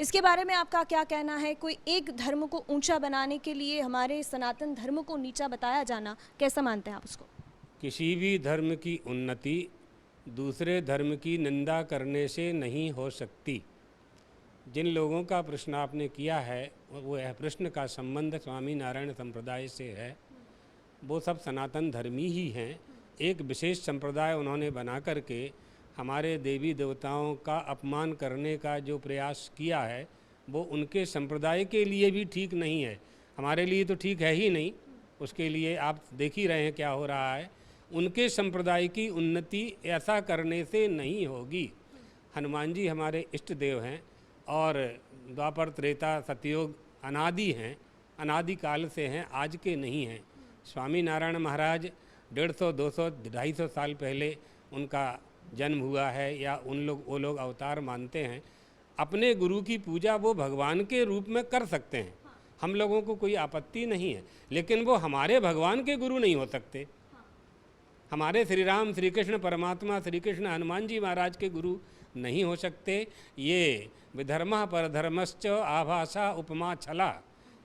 इसके बारे में आपका क्या कहना है? कोई एक धर्म को ऊंचा बनाने के लिए हमारे सनातन धर्म को नीचा बताया जाना, कैसा मानते हैं आप उसको? किसी भी धर्म की उन्नति दूसरे धर्म की निंदा करने से नहीं हो सकती। जिन लोगों का प्रश्न आपने किया है वो यह प्रश्न का संबंध स्वामी नारायण संप्रदाय से है, वो सब सनातन धर्मी ही हैं। एक विशेष संप्रदाय उन्होंने बना करके हमारे देवी देवताओं का अपमान करने का जो प्रयास किया है वो उनके संप्रदाय के लिए भी ठीक नहीं है, हमारे लिए तो ठीक है ही नहीं। उसके लिए आप देख ही रहे हैं क्या हो रहा है। उनके संप्रदाय की उन्नति ऐसा करने से नहीं होगी। हनुमान जी हमारे इष्ट देव हैं और द्वापर त्रेता सतयुग अनादि हैं, अनादि काल से हैं, आज के नहीं हैं। स्वामी नारायण महाराज 150, 200, 250 साल पहले उनका जन्म हुआ है या वो लोग अवतार मानते हैं। अपने गुरु की पूजा वो भगवान के रूप में कर सकते हैं, हम लोगों को कोई आपत्ति नहीं है, लेकिन वो हमारे भगवान के गुरु नहीं हो सकते। हमारे श्री राम श्री कृष्ण परमात्मा श्री कृष्ण हनुमान जी महाराज के गुरु नहीं हो सकते। ये विधर्मः परधर्मश्च आभासा उपमा छला,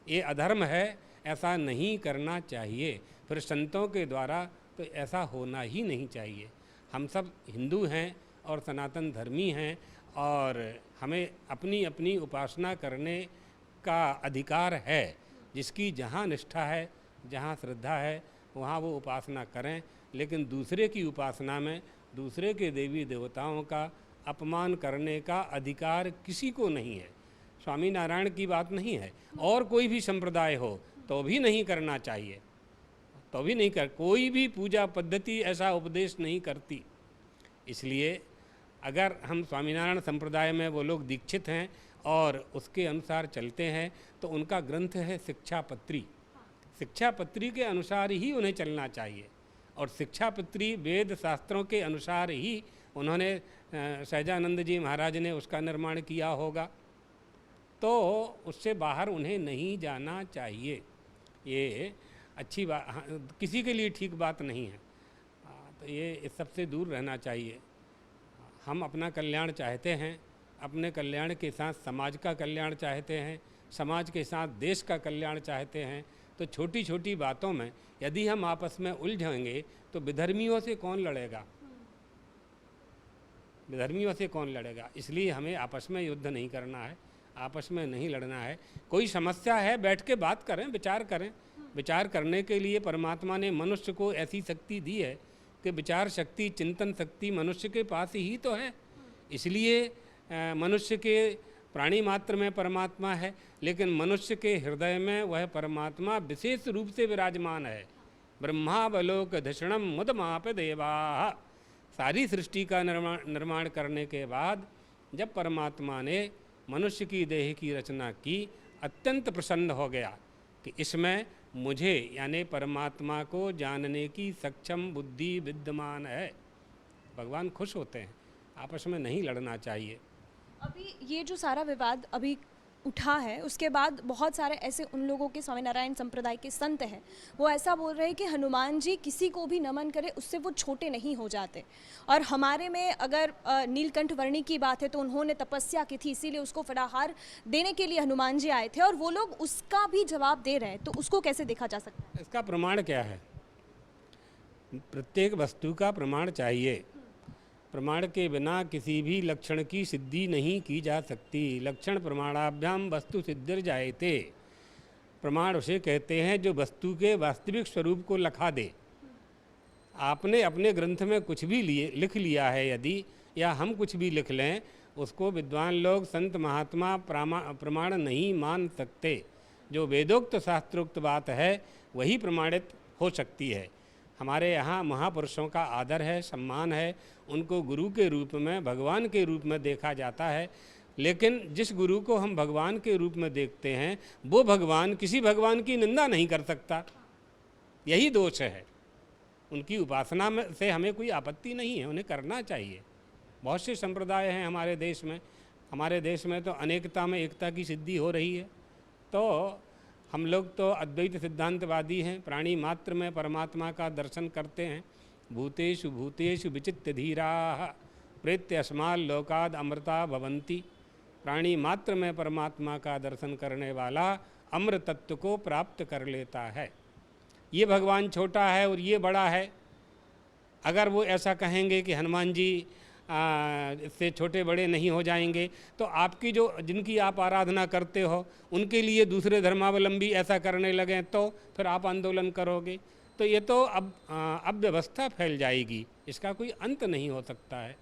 ये अधर्म है, ऐसा नहीं करना चाहिए। फिर संतों के द्वारा तो ऐसा होना ही नहीं चाहिए। हम सब हिंदू हैं और सनातन धर्मी हैं और हमें अपनी अपनी उपासना करने का अधिकार है। जिसकी जहाँ निष्ठा है, जहाँ श्रद्धा है, वहाँ वो उपासना करें, लेकिन दूसरे की उपासना में दूसरे के देवी देवताओं का अपमान करने का अधिकार किसी को नहीं है। स्वामी नारायण की बात नहीं है, और कोई भी संप्रदाय हो तो भी नहीं करना चाहिए, तो भी नहीं कर, कोई भी पूजा पद्धति ऐसा उपदेश नहीं करती। इसलिए अगर हम स्वामीनारायण संप्रदाय में वो लोग दीक्षित हैं और उसके अनुसार चलते हैं तो उनका ग्रंथ है शिक्षापत्री। शिक्षापत्री के अनुसार ही उन्हें चलना चाहिए और शिक्षापत्री वेद शास्त्रों के अनुसार ही उन्होंने सहजानंद जी महाराज ने उसका निर्माण किया होगा, तो उससे बाहर उन्हें नहीं जाना चाहिए। ये अच्छी बात किसी के लिए ठीक बात नहीं है, तो ये इस सबसे दूर रहना चाहिए। हम अपना कल्याण चाहते हैं, अपने कल्याण के साथ समाज का कल्याण चाहते हैं, समाज के साथ देश का कल्याण चाहते हैं। तो छोटी छोटी बातों में यदि हम आपस में उलझेंगे तो विधर्मियों से कौन लड़ेगा, विधर्मियों से कौन लड़ेगा। इसलिए हमें आपस में युद्ध नहीं करना है, आपस में नहीं लड़ना है। कोई समस्या है बैठ के बात करें, विचार करें। विचार करने के लिए परमात्मा ने मनुष्य को ऐसी शक्ति दी है कि विचार शक्ति चिंतन शक्ति मनुष्य के पास ही तो है। इसलिए मनुष्य के प्राणी मात्र में परमात्मा है, लेकिन मनुष्य के हृदय में वह परमात्मा विशेष रूप से विराजमान है। ब्रह्मावलोक धिषणम मुदमाप देवा। सारी सृष्टि का निर्माण करने के बाद जब परमात्मा ने मनुष्य की देह की रचना की, अत्यंत प्रसन्न हो गया कि इसमें मुझे यानी परमात्मा को जानने की सक्षम बुद्धि विद्यमान है। भगवान खुश होते हैं, आपस में नहीं लड़ना चाहिए। अभी ये जो सारा विवाद अभी उठा है, उसके बाद बहुत सारे ऐसे उन लोगों के स्वामीनारायण संप्रदाय के संत हैं, वो ऐसा बोल रहे हैं कि हनुमान जी किसी को भी नमन करे उससे वो छोटे नहीं हो जाते। और हमारे में अगर नीलकंठ वर्णी की बात है तो उन्होंने तपस्या की थी, इसीलिए उसको फलाहार देने के लिए हनुमान जी आए थे और वो लोग उसका भी जवाब दे रहे हैं, तो उसको कैसे देखा जा सकता है? इसका प्रमाण क्या है? प्रत्येक वस्तु का प्रमाण चाहिए। प्रमाण के बिना किसी भी लक्षण की सिद्धि नहीं की जा सकती। लक्षण प्रमाणाभ्याम वस्तु सिद्धिर जायते। प्रमाण उसे कहते हैं जो वस्तु के वास्तविक स्वरूप को लखा दे। आपने अपने ग्रंथ में कुछ भी लिख लिया है यदि, या हम कुछ भी लिख लें, उसको विद्वान लोग संत महात्मा प्रमाण नहीं मान सकते। जो वेदोक्त शास्त्रोक्त बात है वही प्रमाणित हो सकती है। हमारे यहाँ महापुरुषों का आदर है, सम्मान है, उनको गुरु के रूप में भगवान के रूप में देखा जाता है। लेकिन जिस गुरु को हम भगवान के रूप में देखते हैं वो भगवान किसी भगवान की निंदा नहीं कर सकता, यही दोष है। उनकी उपासना में से हमें कोई आपत्ति नहीं है, उन्हें करना चाहिए। बहुत से संप्रदाय हैं हमारे देश में, हमारे देश में तो अनेकता में एकता की सिद्धि हो रही है। तो हम लोग तो अद्वैत सिद्धांतवादी हैं, प्राणी मात्र में परमात्मा का दर्शन करते हैं। भूतेषु भूतेषु विचित्य धीराः प्रेत्य अस्माल् लोकाद् अमृता भवन्ति। प्राणी मात्र में परमात्मा का दर्शन करने वाला अमृत तत्व को प्राप्त कर लेता है। ये भगवान छोटा है और ये बड़ा है, अगर वो ऐसा कहेंगे कि हनुमान जी इससे छोटे बड़े नहीं हो जाएंगे, तो आपकी जो जिनकी आप आराधना करते हो उनके लिए दूसरे धर्मावलंबी ऐसा करने लगें तो फिर आप आंदोलन करोगे, तो ये तो अब व्यवस्था फैल जाएगी, इसका कोई अंत नहीं हो सकता है।